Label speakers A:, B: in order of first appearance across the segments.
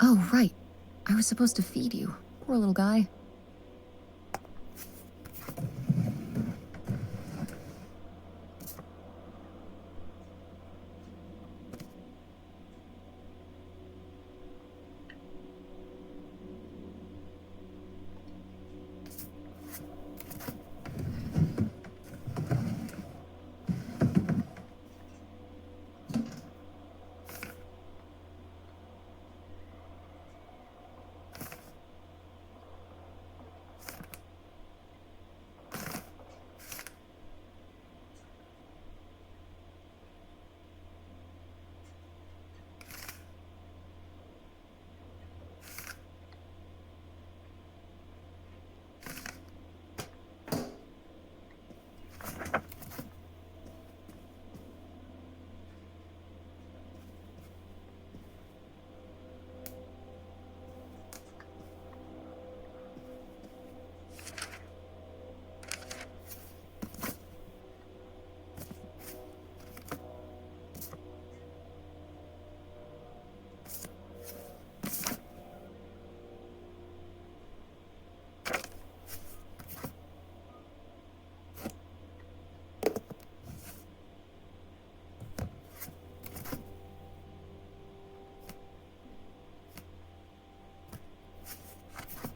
A: Oh, right. I was supposed to feed you. Poor little guy.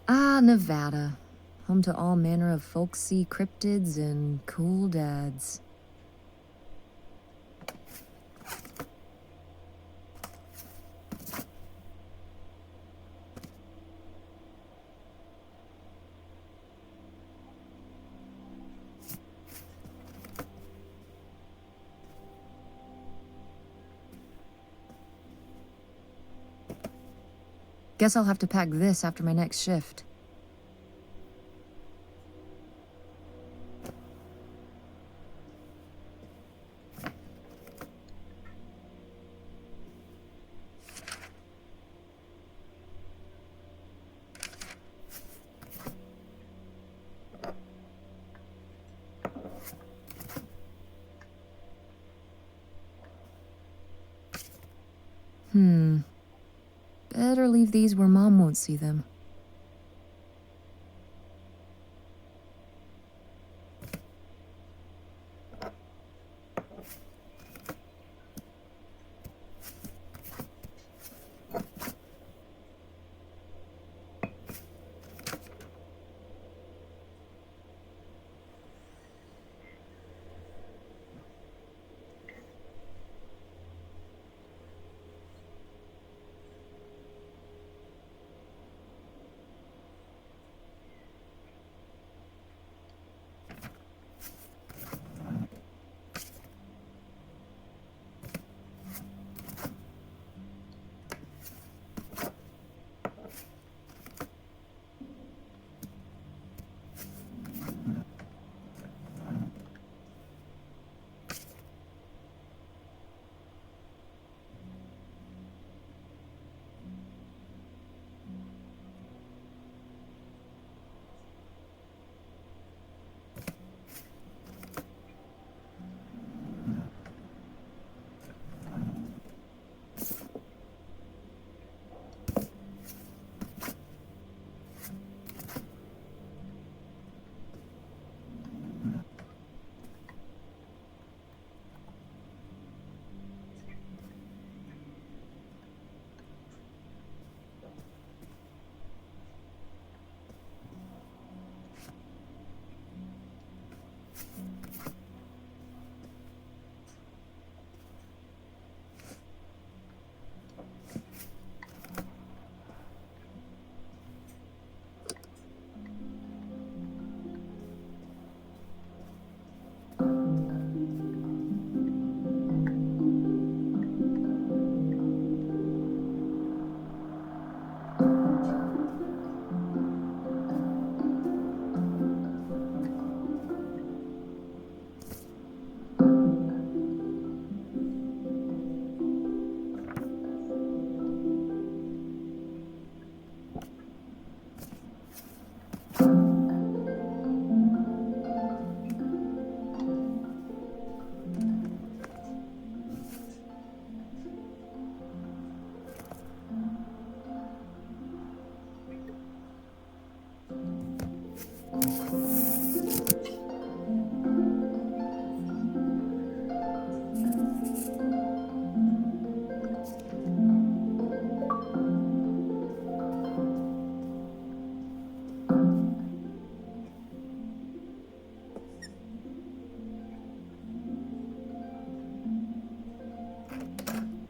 A: Ah, Nevada. Home to all manner of folksy cryptids and cool dads. Guess I'll have to pack this after my next shift. Better leave these where Mom won't see them.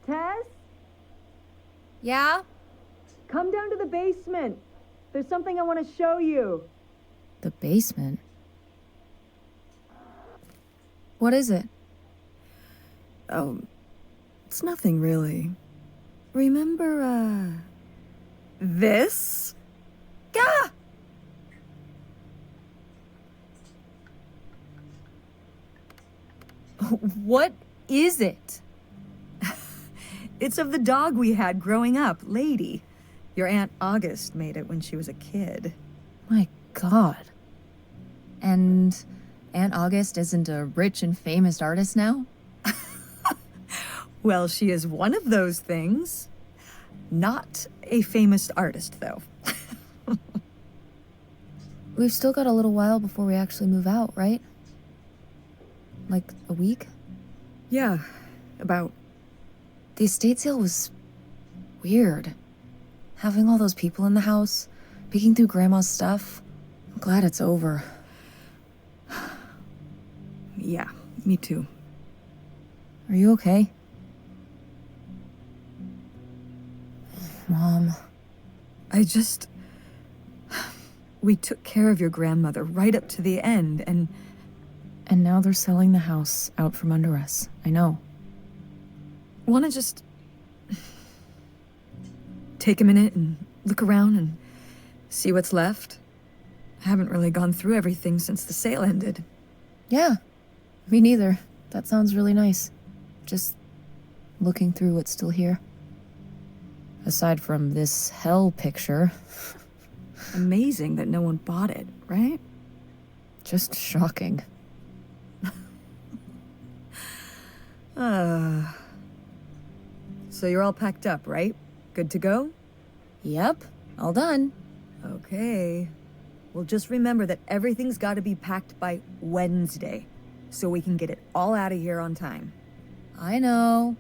B: Tess?
A: Yeah?
B: Come down to the basement. There's something I want to show you.
A: The basement? What is it?
C: Oh, it's nothing really. Remember, this? Gah!
A: What is it?
C: It's of the dog we had growing up, Lady. Your Aunt August made it when she was a kid.
A: My God. And Aunt August isn't a rich and famous artist now?
C: Well, she is one of those things. Not a famous artist, though.
A: We've still got a little while before we actually move out, right? Like a week?
C: Yeah, about.
A: The estate sale was weird. Having all those people in the house, picking through Grandma's stuff. I'm glad it's over.
C: Yeah, me too.
A: Are you okay? Mom.
C: We took care of your grandmother right up to the end, and
A: now they're selling the house out from under us. I know.
C: want to just take a minute and look around and see what's left. I haven't really gone through everything since the sale ended.
A: Yeah, me neither. That sounds really nice. Just looking through what's still here. Aside from this hell picture.
C: Amazing that no one bought it, right?
A: Just shocking.
C: So you're all packed up, right? Good to go?
A: Yep, all done.
C: Okay. Well, just remember that everything's got to be packed by Wednesday, so we can get it all out of here on time.
A: I know.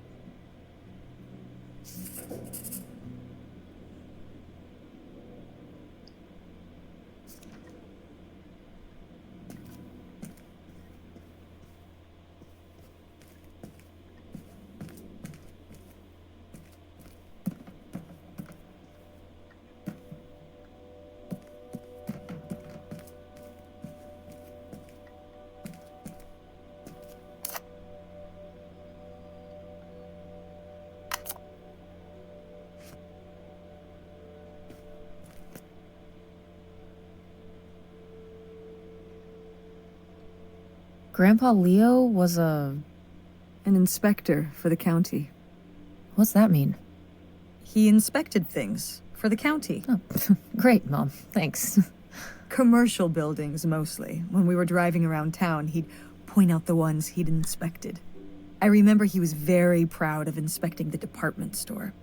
A: Grandpa Leo was
C: An inspector for the county.
A: What's that mean?
C: He inspected things for the county.
A: Oh, great, Mom. Thanks.
C: Commercial buildings, mostly. When we were driving around town, he'd point out the ones he'd inspected. I remember he was very proud of inspecting the department store.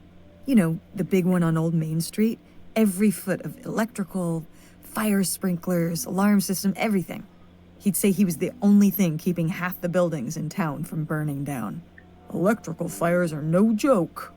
C: You know, the big one on Old Main Street. Every foot of electrical, fire sprinklers, alarm system, everything. He'd say he was the only thing keeping half the buildings in town from burning down. Electrical fires are no joke.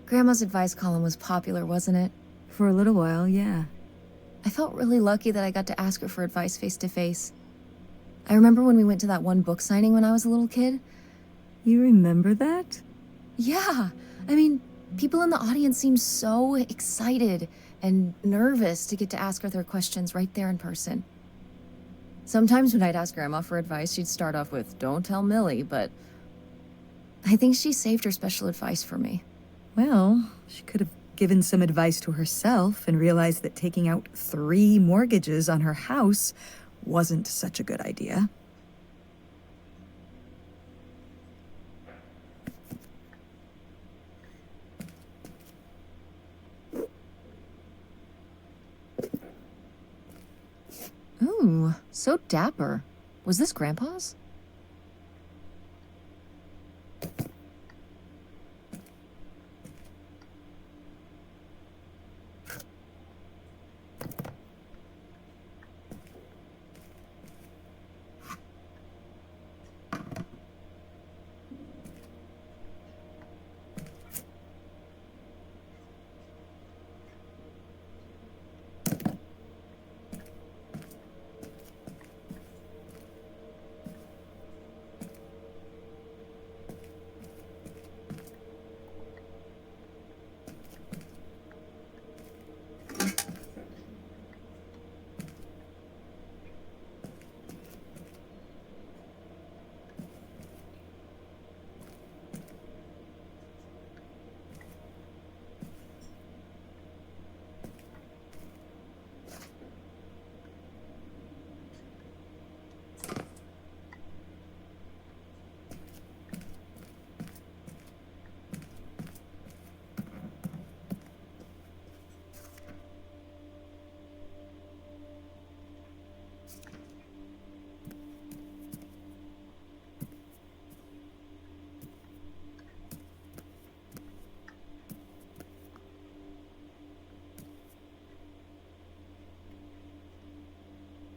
A: Grandma's advice column was popular, wasn't it?
C: For a little while, yeah.
A: I felt really lucky that I got to ask her for advice face to face. I remember when we went to that one book signing when I was a little kid.
C: You remember that?
A: Yeah, I mean, people in the audience seemed so excited and nervous to get to ask her their questions right there in person. Sometimes when I'd ask Grandma for advice, she'd start off with, "Don't tell Millie," but I think she saved her special advice for me.
C: Well, she could have given some advice to herself and realized that taking out 3 mortgages on her house wasn't such a good idea.
A: Ooh, so dapper. Was this Grandpa's?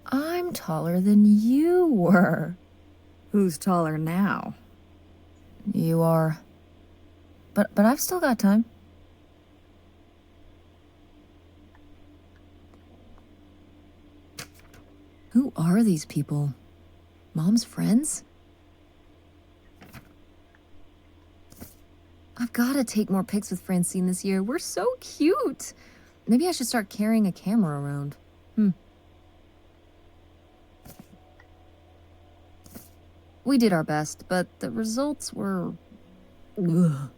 A: I'm taller than you were.
C: Who's taller now?
A: You are. But I've still got time. Who are these people? Mom's friends? I've gotta take more pics with Francine this year. We're so cute. Maybe I should start carrying a camera around. We did our best, but the results were... Ugh.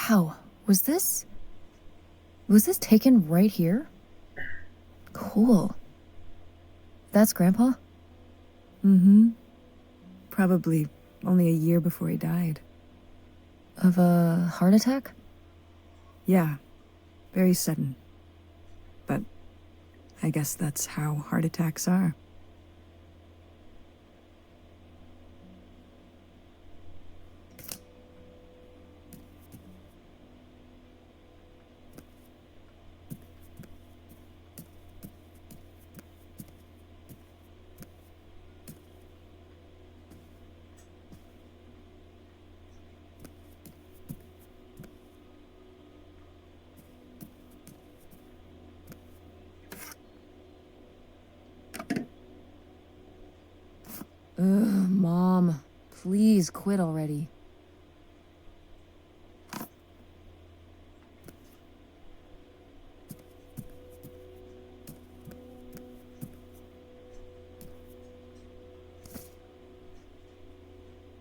A: Wow, was this taken right here? Cool. That's Grandpa?
C: Mm-hmm. Probably only a year before he died.
A: Of a heart attack?
C: Yeah, very sudden. But I guess that's how heart attacks are.
A: Ugh, Mom. Please quit already.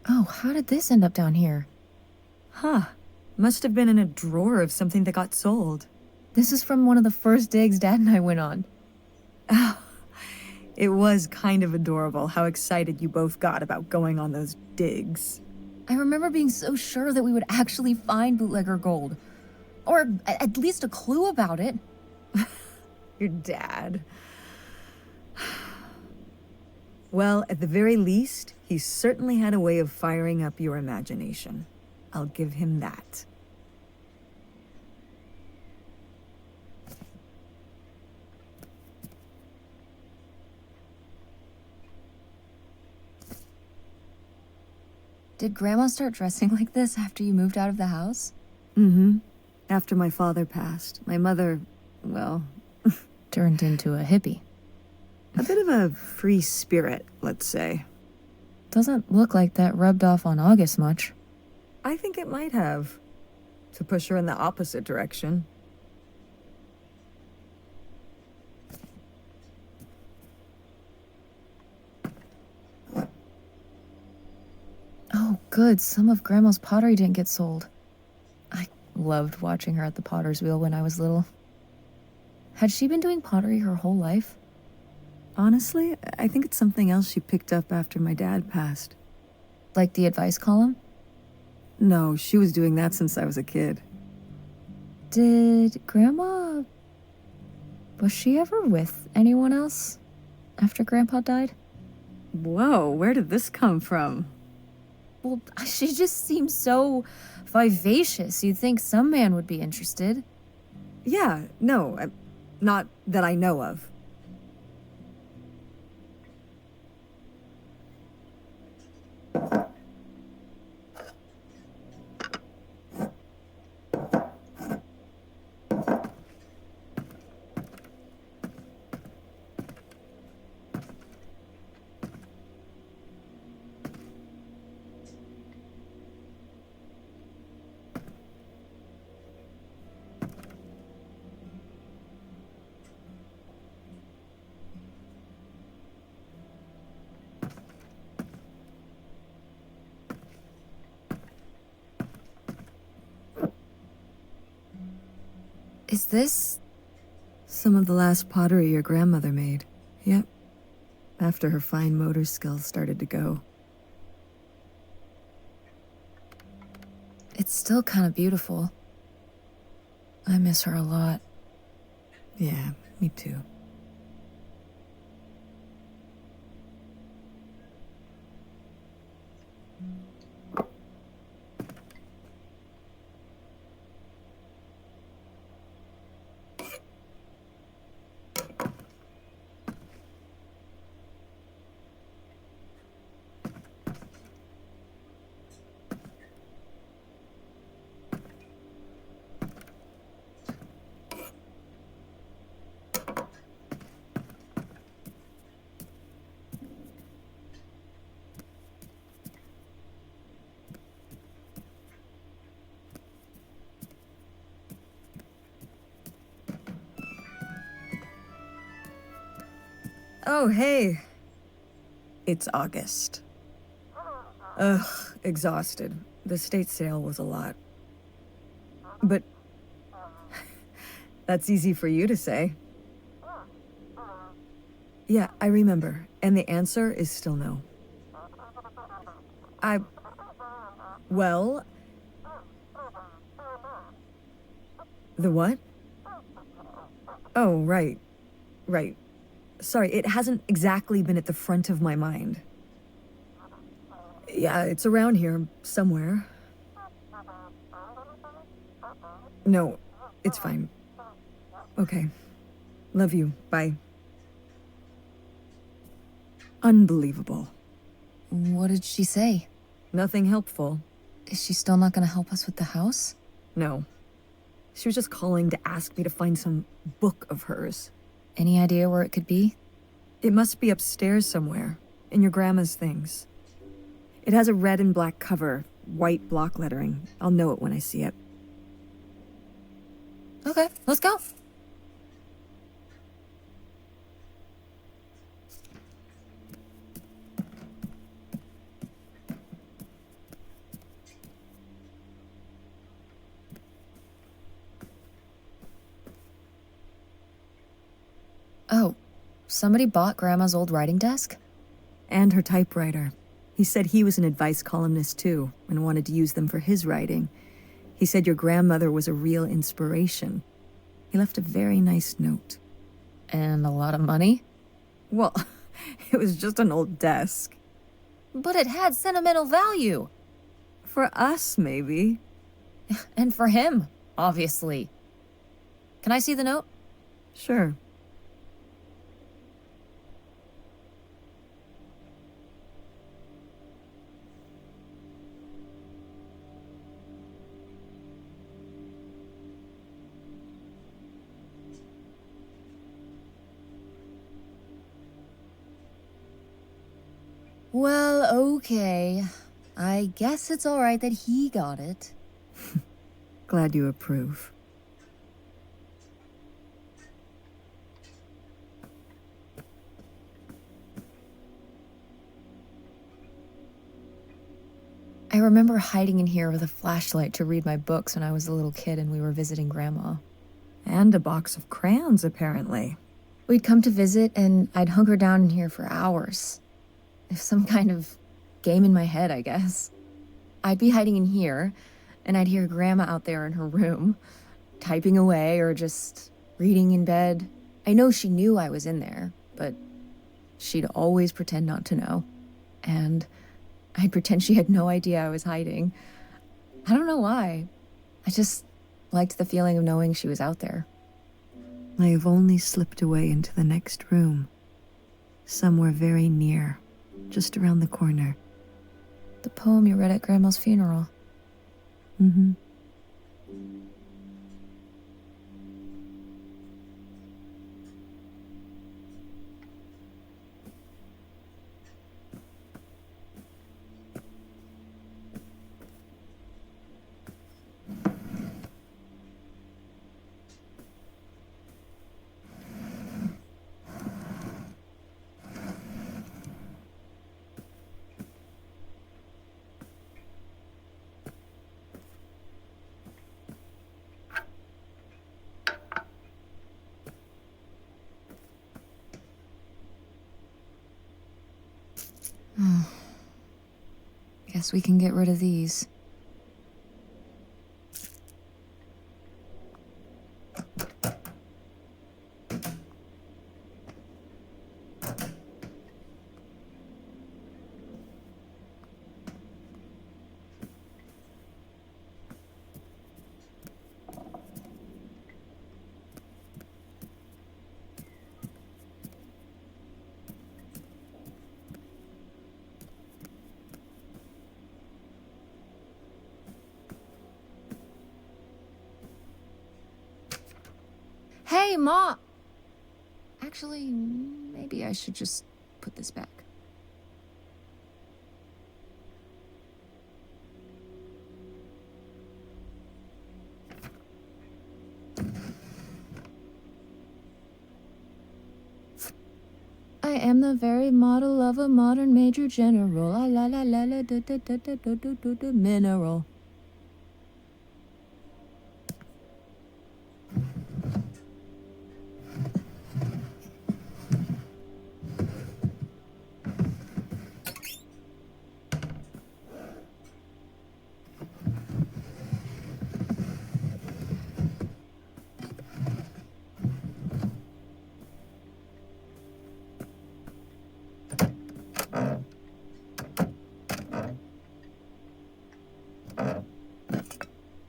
A: Oh, how did this end up down here?
C: Huh. Must have been in a drawer of something that got sold.
A: This is from one of the first digs Dad and I went on.
C: It was kind of adorable how excited you both got about going on those digs.
A: I remember being so sure that we would actually find bootlegger gold. Or at least a clue about it.
C: Your dad. Well, at the very least, he certainly had a way of firing up your imagination. I'll give him that.
A: Did Grandma start dressing like this after you moved out of the house?
C: Mm-hmm. After my father passed, my mother, well,
A: Turned into a hippie.
C: a bit of a free spirit, let's say.
A: Doesn't look like that rubbed off on August much.
C: I think it might have. To push her in the opposite direction.
A: Oh, good. Some of Grandma's pottery didn't get sold. I loved watching her at the potter's wheel when I was little. Had she been doing pottery her whole life?
C: Honestly, I think it's something else she picked up after my dad passed.
A: Like the advice column?
C: No, she was doing that since I was a kid.
A: Did Grandma... Was she ever with anyone else after Grandpa died?
C: Whoa, where did this come from?
A: Well, she just seems so vivacious. You'd think some man would be interested.
C: Yeah, no, not that I know of.
A: Is this...
C: Some of the last pottery your grandmother made. Yep. After her fine motor skills started to go.
A: It's still kind of beautiful. I miss her a lot.
C: Yeah, me too. Oh, hey. It's August. Ugh, exhausted. The state sale was a lot. But that's easy for you to say. Yeah, I remember. And the answer is still no. Well... The what? Oh, right. Right. Sorry, it hasn't exactly been at the front of my mind. Yeah, it's around here, somewhere. No, it's fine. Okay. Love you. Bye. Unbelievable.
A: What did she say?
C: Nothing helpful.
A: Is she still not gonna help us with the house?
C: No. She was just calling to ask me to find some book of hers.
A: Any idea where it could be?
C: It must be upstairs somewhere, in your grandma's things. It has a red and black cover, white block lettering. I'll know it when I see it.
A: Okay, let's go. Oh, somebody bought Grandma's old writing desk?
C: And her typewriter. He said he was an advice columnist too, and wanted to use them for his writing. He said your grandmother was a real inspiration. He left a very nice note.
A: And a lot of money?
C: Well, It was just an old desk.
A: But it had sentimental value.
C: For us, maybe.
A: And for him, obviously. Can I see the note?
C: Sure.
A: Well, okay. I guess it's alright that he got it.
C: Glad you approve.
A: I remember hiding in here with a flashlight to read my books when I was a little kid and we were visiting Grandma.
C: And a box of crayons, apparently.
A: We'd come to visit and I'd hunker down in here for hours. Some kind of game in my head, I guess. I'd be hiding in here, and I'd hear Grandma out there in her room, typing away or just reading in bed. I know she knew I was in there, but she'd always pretend not to know. And I'd pretend she had no idea I was hiding. I don't know why. I just liked the feeling of knowing she was out there.
C: I have only slipped away into the next room. Somewhere very near. Just around the corner.
A: The poem you read at Grandma's funeral.
C: Mm-hmm.
A: Guess we can get rid of these. Hey, Ma! Actually, maybe I should just put this back. I am the very model of a modern major general. La la la la la da da da da da da da da mineral.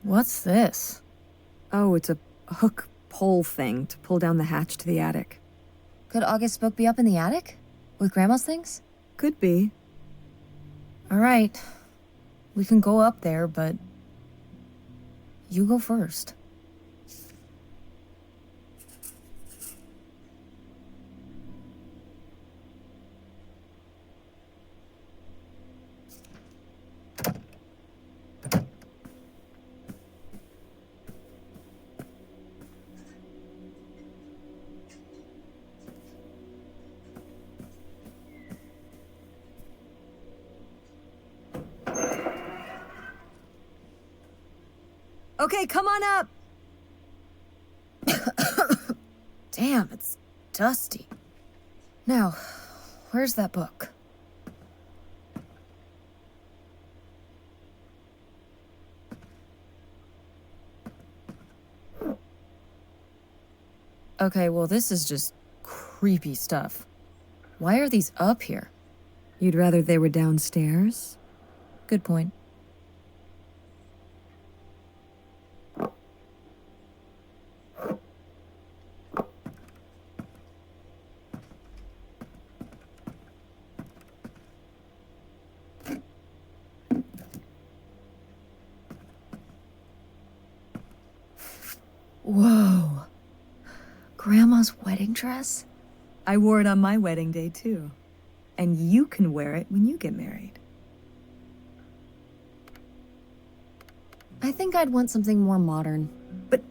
A: What's this?
C: Oh, it's a hook pole thing to pull down the hatch to the attic.
A: Could August's book be up in the attic? With Grandma's things?
C: Could be.
A: Alright. We can go up there, but... you go first.
C: Okay, come on up!
A: Damn, it's dusty. Now, where's that book? Okay, well, this is just creepy stuff. Why are these up here?
C: You'd rather they were downstairs?
A: Good point. Whoa. Grandma's wedding dress?
C: I wore it on my wedding day, too. And you can wear it when you get married.
A: I think I'd want something more modern.
C: But,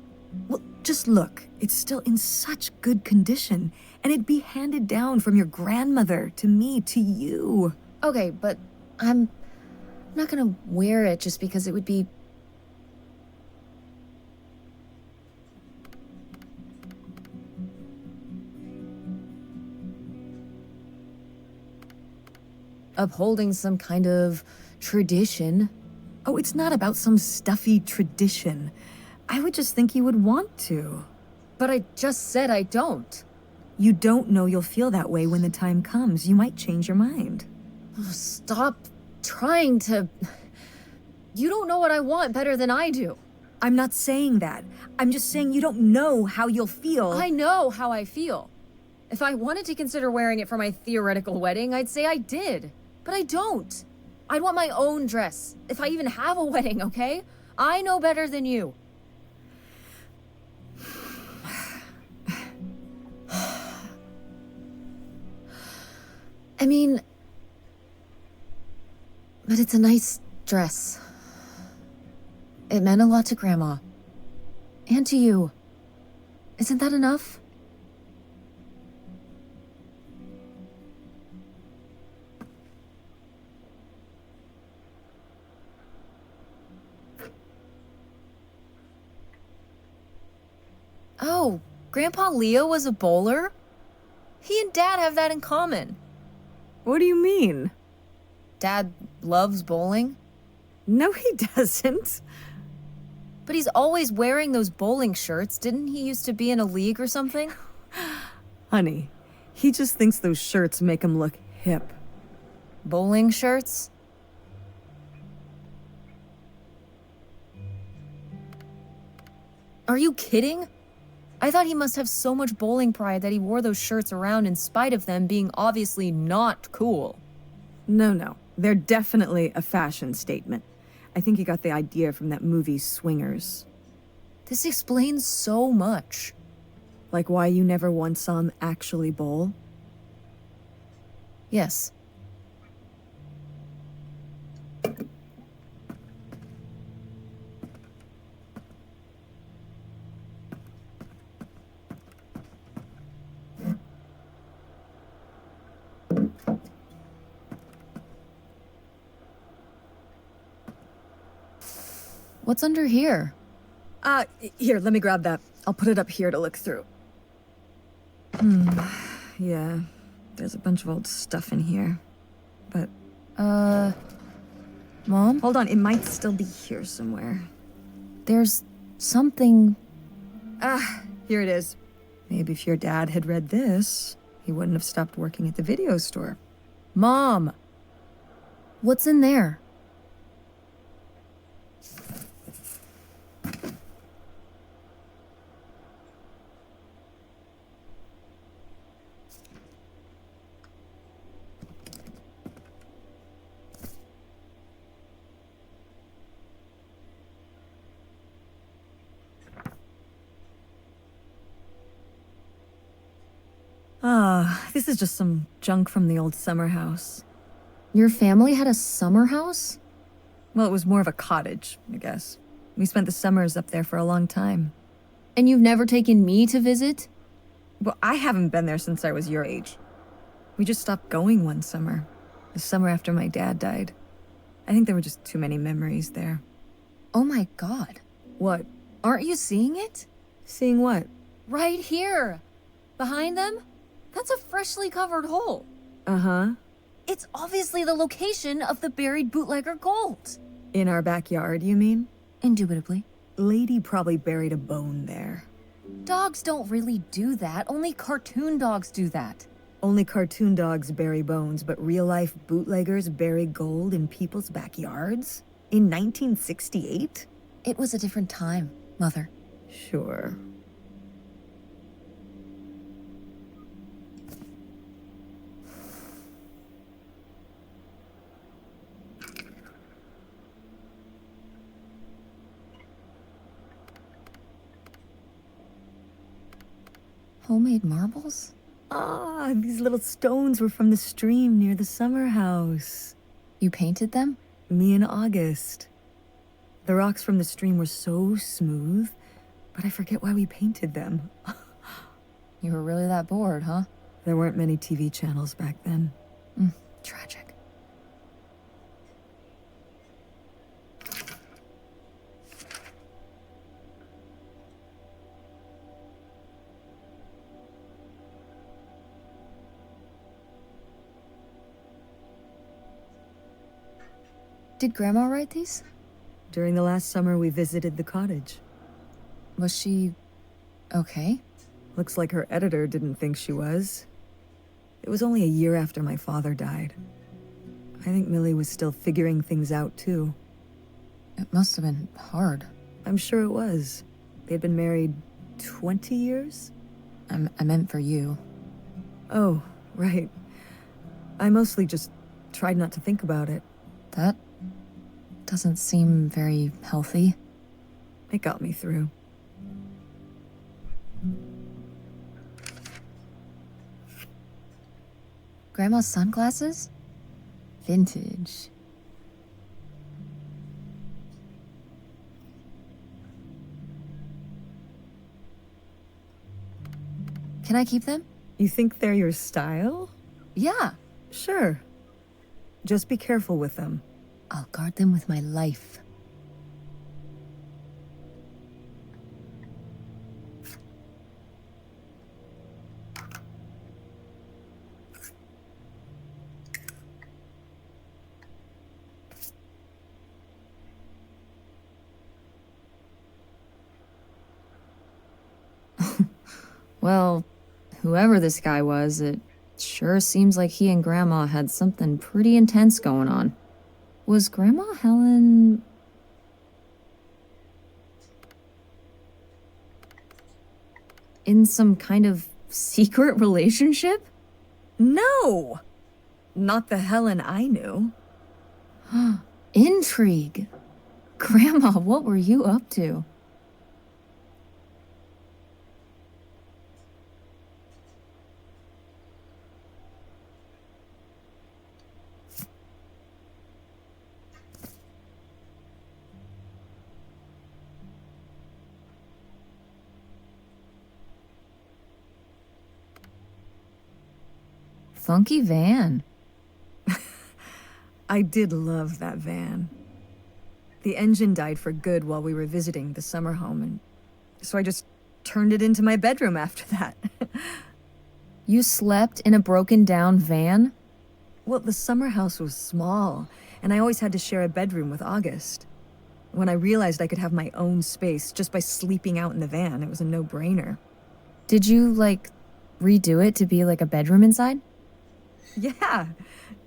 C: well, just look. It's still in such good condition. And it'd be handed down from your grandmother to me, to you.
A: Okay, but I'm not gonna wear it just because it would be... upholding some kind of tradition.
C: Oh, it's not about some stuffy tradition. I would just think you would want to.
A: But I just said I don't.
C: You don't know you'll feel that way when the time comes. You might change your mind.
A: Stop trying to... You don't know what I want better than I do.
C: I'm not saying that. I'm just saying you don't know how you'll feel.
A: I know how I feel. If I wanted to consider wearing it for my theoretical wedding, I'd say I did. But I don't. I'd want my own dress, if I even have a wedding, okay? I know better than you. I mean... But it's a nice dress. It meant a lot to Grandma. And to you. Isn't that enough? Oh, Grandpa Leo was a bowler? He and Dad have that in common.
C: What do you mean?
A: Dad loves bowling,
C: No, he doesn't.
A: but he's always wearing those bowling shirts. Didn't he used to be in a league or something?
C: Honey, he just thinks those shirts make him look hip.
A: Bowling shirts? Are you kidding? I thought he must have so much bowling pride that he wore those shirts around in spite of them being obviously not cool.
C: No. They're definitely a fashion statement. I think he got the idea from that movie Swingers.
A: This explains so much.
C: Like why you never once saw him actually bowl?
A: Yes. What's under here?
C: Here, let me grab that. I'll put it up here to look through. Yeah, there's a bunch of old stuff in here. But,
A: Mom?
C: hold on, it might still be here somewhere.
A: There's something...
C: Here it is. Maybe if your dad had read this, he wouldn't have stopped working at the video store.
A: Mom! What's in there?
C: This is just some junk from the old summer house.
A: Your family had a summer house?
C: Well, it was more of a cottage, I guess. We spent the summers up there for a long time.
A: And you've never taken me to visit?
C: Well, I haven't been there since I was your age. We just stopped going one summer. The summer after my dad died. I think there were just too many memories there.
A: Oh my god.
C: What?
A: Aren't you seeing it?
C: Seeing what?
A: Right here. Behind them? That's a freshly covered hole.
C: Uh-huh.
A: It's obviously the location of the buried bootlegger gold.
C: In our backyard, you mean?
A: Indubitably.
C: Lady probably buried a bone there.
A: Dogs don't really do that. Only cartoon dogs do that.
C: Only cartoon dogs bury bones, but real-life bootleggers bury gold in people's backyards? In 1968?
A: It was a different time, Mother.
C: Sure.
A: Homemade marbles?
C: Ah, these little stones were from the stream near the summer house.
A: You painted them?
C: Me and August. The rocks from the stream were so smooth, but I forget why we painted them.
A: You were really that bored, huh?
C: There weren't many TV channels back then.
A: Tragic. Did Grandma write these?
C: During the last summer, we visited the cottage.
A: Was she okay?
C: Looks like her editor didn't think she was. It was only a year after my father died. I think Millie was still figuring things out, too.
A: It must have been hard.
C: I'm sure it was. They'd been married 20 years?
A: I meant for you.
C: Oh, right. I mostly just tried not to think about it.
A: That doesn't seem very healthy.
C: It got me through.
A: Grandma's sunglasses? Vintage. Can I keep them?
C: You think they're your style?
A: Yeah.
C: Sure. Just be careful with them.
A: I'll guard them with my life. Well, whoever this guy was, it sure seems like he and Grandma had something pretty intense going on. Was Grandma Helen... in some kind of secret relationship?
C: No! Not the Helen I knew.
A: Intrigue. Grandma, what were you up to? Funky van.
C: I did love that van. The engine died for good while we were visiting the summer home, and so I just turned it into my bedroom after that.
A: You slept in a broken down van?
C: Well, the summer house was small, and I always had to share a bedroom with August. When I realized I could have my own space just by sleeping out in the van, it was a no-brainer.
A: Did you, like, redo it to be like a bedroom inside?
C: Yeah.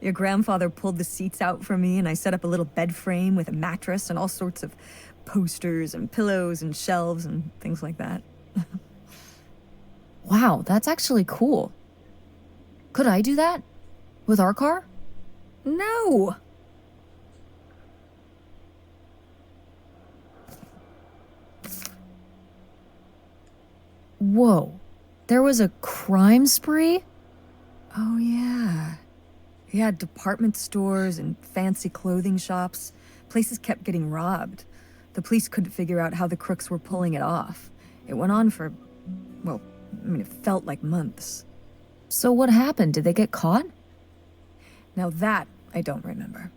C: Your grandfather pulled the seats out for me, and I set up a little bed frame with a mattress and all sorts of posters and pillows and shelves and things like that.
A: Wow, that's actually cool. Could I do that? With our car?
C: No!
A: Whoa. There was a crime spree?
C: Oh, yeah. Yeah, department stores and fancy clothing shops. Places kept getting robbed. The police couldn't figure out how the crooks were pulling it off. It went on for, well, I mean, it felt like months.
A: So what happened? Did they get caught?
C: Now that I don't remember.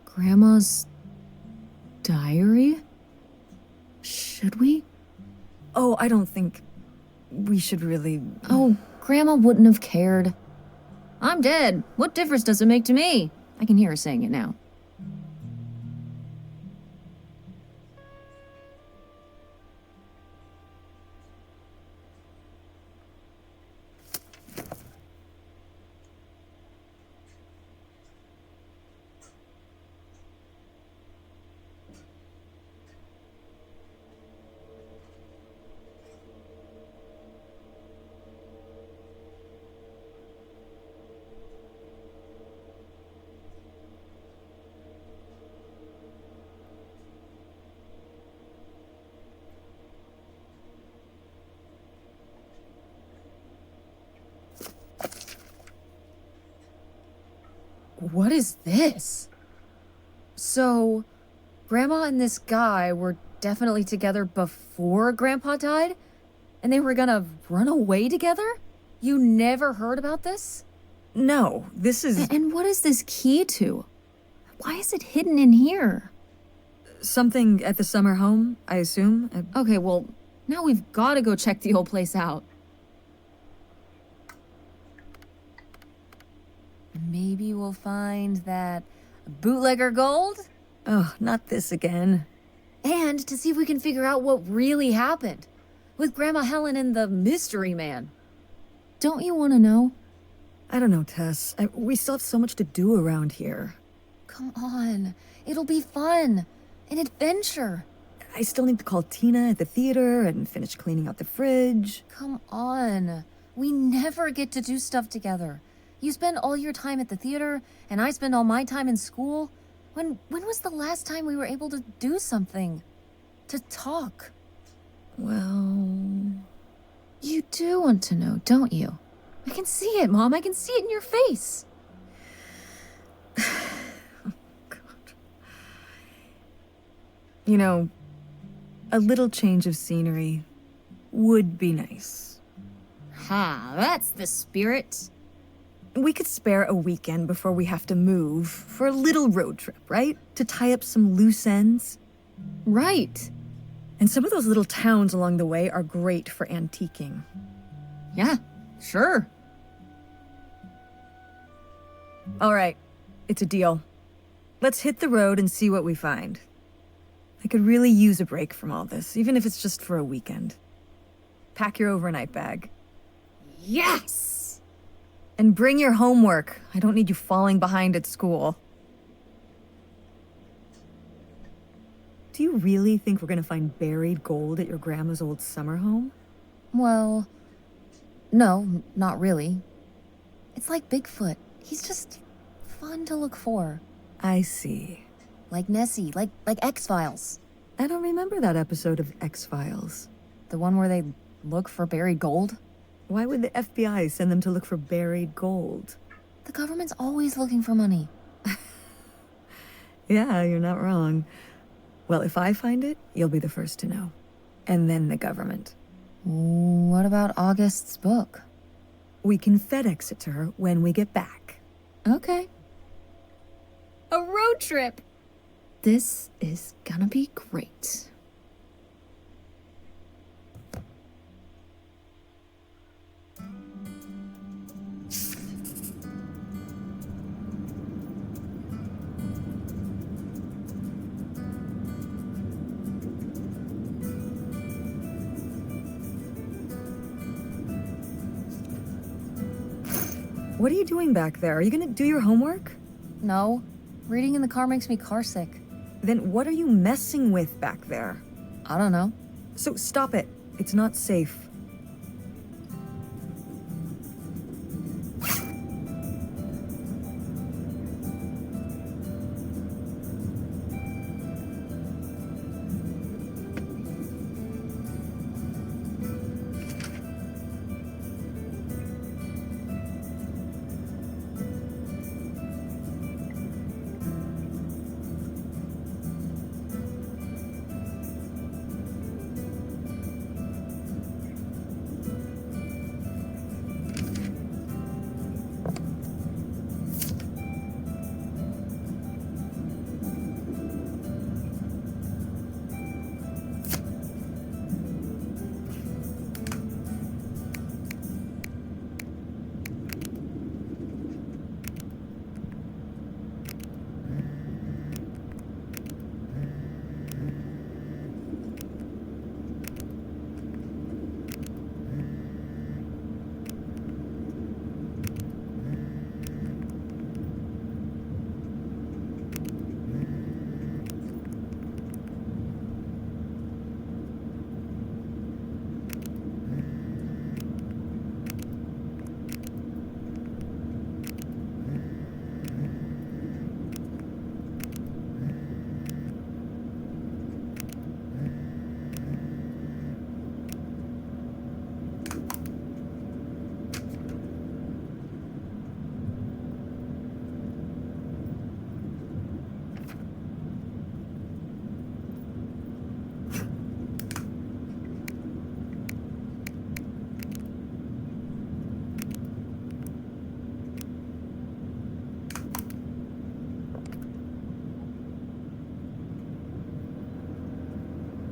A: Grandma's diary? Should we?
C: Oh, I don't think we should really...
A: Oh, Grandma wouldn't have cared. I'm dead. What difference does it make to me? I can hear her saying it now. What is this? So, Grandma and this guy were definitely together before Grandpa died? And they were gonna run away together? You never heard about this?
C: No, this is
A: And what is this key to? Why is it hidden in here?
C: something at the summer home, I assume.
A: Okay, well, now we've gotta go check the old place out. Maybe we'll find that bootlegger gold?
C: Oh, not this again.
A: And to see if we can figure out what really happened with Grandma Helen and the mystery man. Don't you want to know?
C: I don't know, Tess. We still have so much to do around here.
A: Come on. It'll be fun. An adventure.
C: I still need to call Tina at the theater and finish cleaning out the fridge.
A: Come on. We never get to do stuff together. You spend all your time at the theater, and I spend all my time in school. When was the last time we were able to do something? To talk?
C: Well...
A: You do want to know, don't you? I can see it, Mom. I can see it in your face.
C: You know, a little change of scenery would be nice.
A: Ha, that's the spirit.
C: We could spare a weekend before we have to move for a little road trip, right? To tie up some loose ends.
A: Right.
C: And some of those little towns along the way are great for antiquing.
A: Yeah, sure.
C: All right, it's a deal. Let's hit the road and see what we find. I could really use a break from all this, even if it's just for a weekend. Pack your overnight bag.
A: Yes!
C: And bring your homework. I don't need you falling behind at school. Do you really think we're gonna find buried gold at your grandma's old summer home?
A: Well, no, not really. It's like Bigfoot. He's just fun to look for.
C: I see.
A: Like Nessie, like X-Files.
C: I don't remember that episode of X-Files.
A: The one where they look for buried gold?
C: Why would the FBI send them to look for buried gold?
A: The government's always looking for money.
C: Yeah, you're not wrong. Well, if I find it, you'll be the first to know. And then the government.
A: What about August's book?
C: We can FedEx it to her when we get back.
A: Okay. A road trip! This is gonna be great.
C: What are you doing back there? Are you gonna do your homework?
A: No, reading in the car makes me carsick.
C: Then what are you messing with back there?
A: I don't know.
C: So stop it. It's not safe.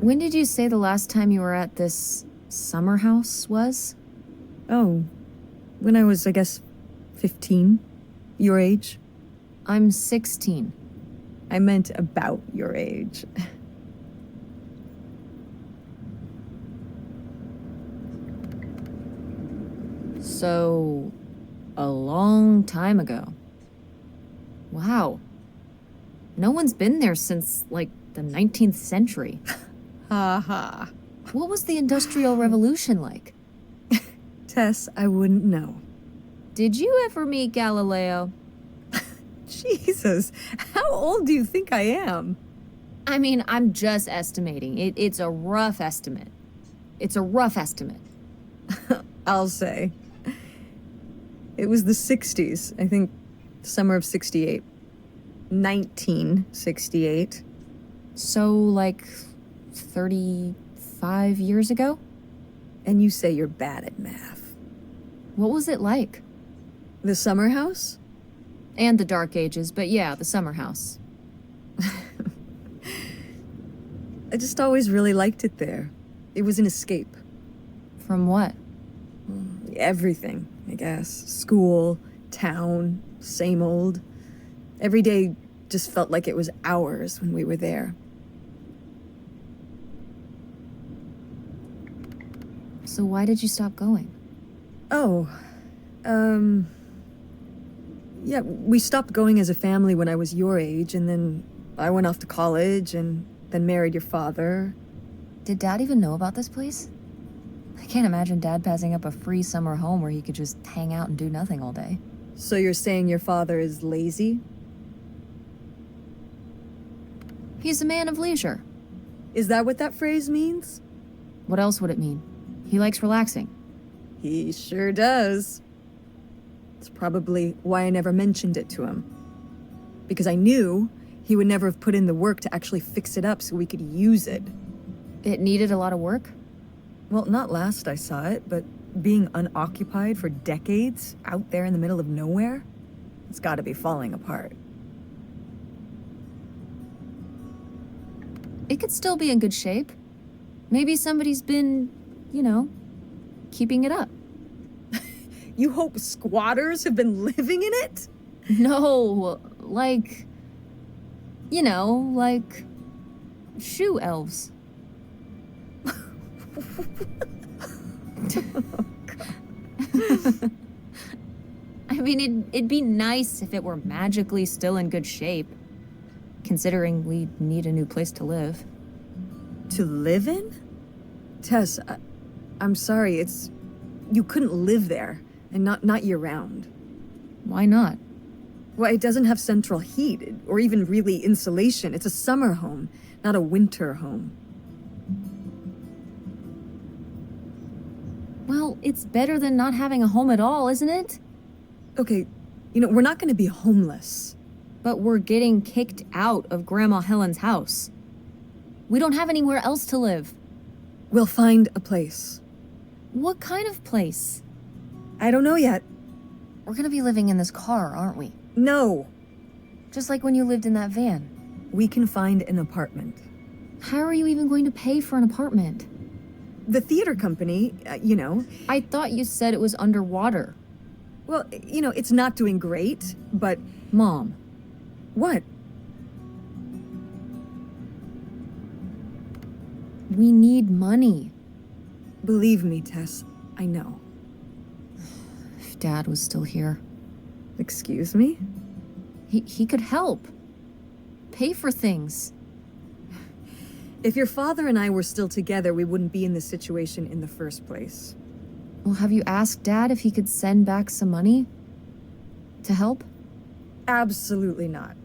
A: When did you say the last time you were at this summer house was?
C: Oh, when I was, I guess, 15. Your age?
A: I'm 16.
C: I meant about your age.
A: So, a long time ago. Wow. No one's been there since, like, the 19th century.
C: Ha ha.
A: What was the Industrial Revolution like?
C: Tess, I wouldn't know.
A: Did you ever meet Galileo?
C: Jesus, how old do you think I am?
A: I mean, I'm just estimating. It's a rough estimate. It's a rough estimate.
C: I'll say. It was the 60s, I think, summer of 68. 1968.
A: So, like, 35 years ago?
C: And you say you're bad at math.
A: What was it like?
C: The summer house?
A: And the Dark Ages, but yeah, the summer house.
C: I just always really liked it there. It was an escape.
A: From what?
C: Everything, I guess. School, town, same old. Every day just felt like it was hours when we were there.
A: So why did you stop going?
C: Oh, yeah, we stopped going as a family when I was your age, and then I went off to college and then married your father.
A: Did Dad even know about this place? I can't imagine Dad passing up a free summer home where he could just hang out and do nothing all day.
C: So you're saying your father is lazy?
A: He's a man of leisure.
C: Is that what that phrase means?
A: What else would it mean? He likes relaxing.
C: He sure does. It's probably why I never mentioned it to him. Because I knew he would never have put in the work to actually fix it up so we could use it.
A: It needed a lot of work?
C: Well, not last I saw it, but being unoccupied for decades out there in the middle of nowhere, it's gotta be falling apart.
A: It could still be in good shape. Maybe somebody's been, keeping it up.
C: You hope squatters have been living in it?
A: No, like shoe elves. I mean, it'd be nice if it were magically still in good shape, considering we need a new place to live.
C: To live in? Tess, I'm sorry, you couldn't live there, and not year-round.
A: Why not?
C: Well, it doesn't have central heat, or even really insulation. It's a summer home, not a winter home.
A: Well, it's better than not having a home at all, isn't it?
C: Okay, we're not gonna be homeless.
A: But we're getting kicked out of Grandma Helen's house. We don't have anywhere else to live.
C: We'll find a place.
A: What kind of place?
C: I don't know yet.
A: We're gonna be living in this car, aren't we?
C: No.
A: Just like when you lived in that van.
C: We can find an apartment.
A: How are you even going to pay for an apartment?
C: The theater company,
A: I thought you said it was underwater.
C: Well, it's not doing great, but...
A: Mom.
C: What?
A: We need money.
C: Believe me, Tess, I know.
A: If Dad was still here.
C: Excuse me?
A: He could help. Pay for things.
C: If your father and I were still together, we wouldn't be in this situation in the first place.
A: Well, have you asked Dad if he could send back some money? To help?
C: Absolutely not.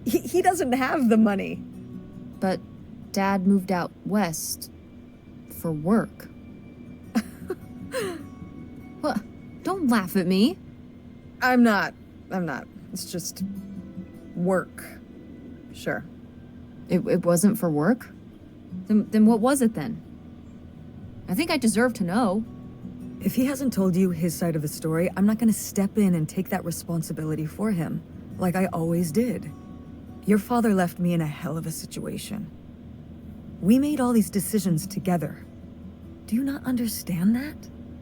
C: He doesn't have the money.
A: But Dad moved out west for work. What? Don't laugh at me.
C: I'm not. It's just work. Sure.
A: It wasn't for work? Then what was it then? I think I deserve to know.
C: If he hasn't told you his side of the story, I'm not gonna step in and take that responsibility for him, like I always did. Your father left me in a hell of a situation. We made all these decisions together. Do you not understand that?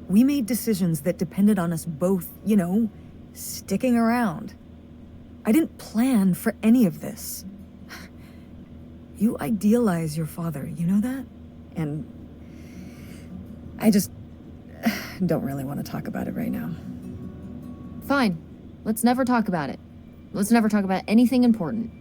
C: We made decisions that depended on us both, sticking around. I didn't plan for any of this. You idealize your father, you know that? And I just don't really want to talk about it right now.
A: Fine. Let's never talk about it. Let's never talk about anything important.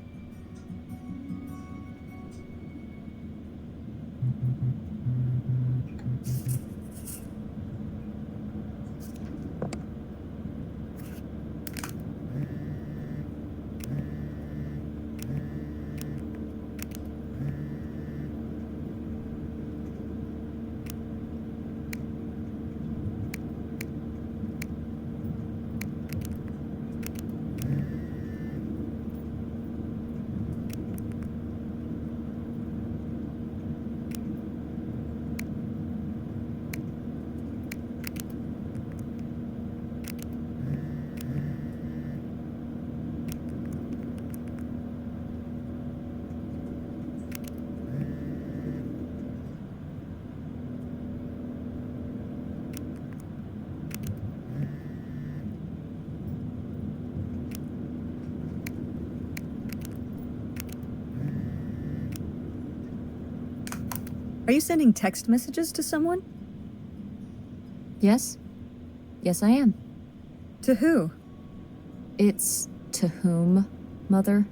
C: Are you sending text messages to someone?
A: Yes? Yes, I am.
C: To who?
A: It's to whom, Mother?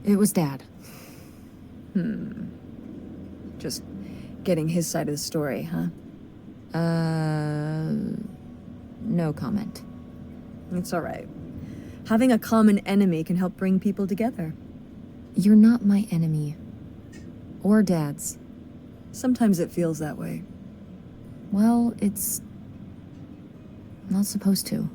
A: It was Dad.
C: Just getting his side of the story, huh?
A: No comment.
C: It's all right. Having a common enemy can help bring people together.
A: You're not my enemy. Or Dad's.
C: Sometimes it feels that way.
A: Well, it's not supposed to.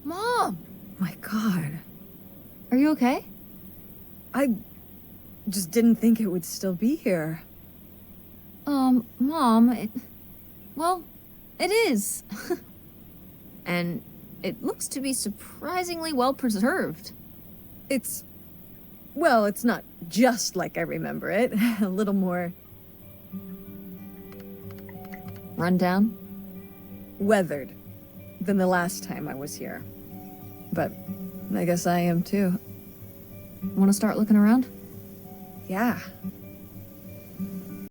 A: Mom!
C: My God.
A: Are you okay?
C: I just didn't think it would still be here.
A: Mom, well, it is. And it looks to be surprisingly well preserved.
C: Well, it's not just like I remember it. A little more
A: Rundown?
C: weathered than the last time I was here. But I guess I am too.
A: Want to start looking around?
C: Yeah,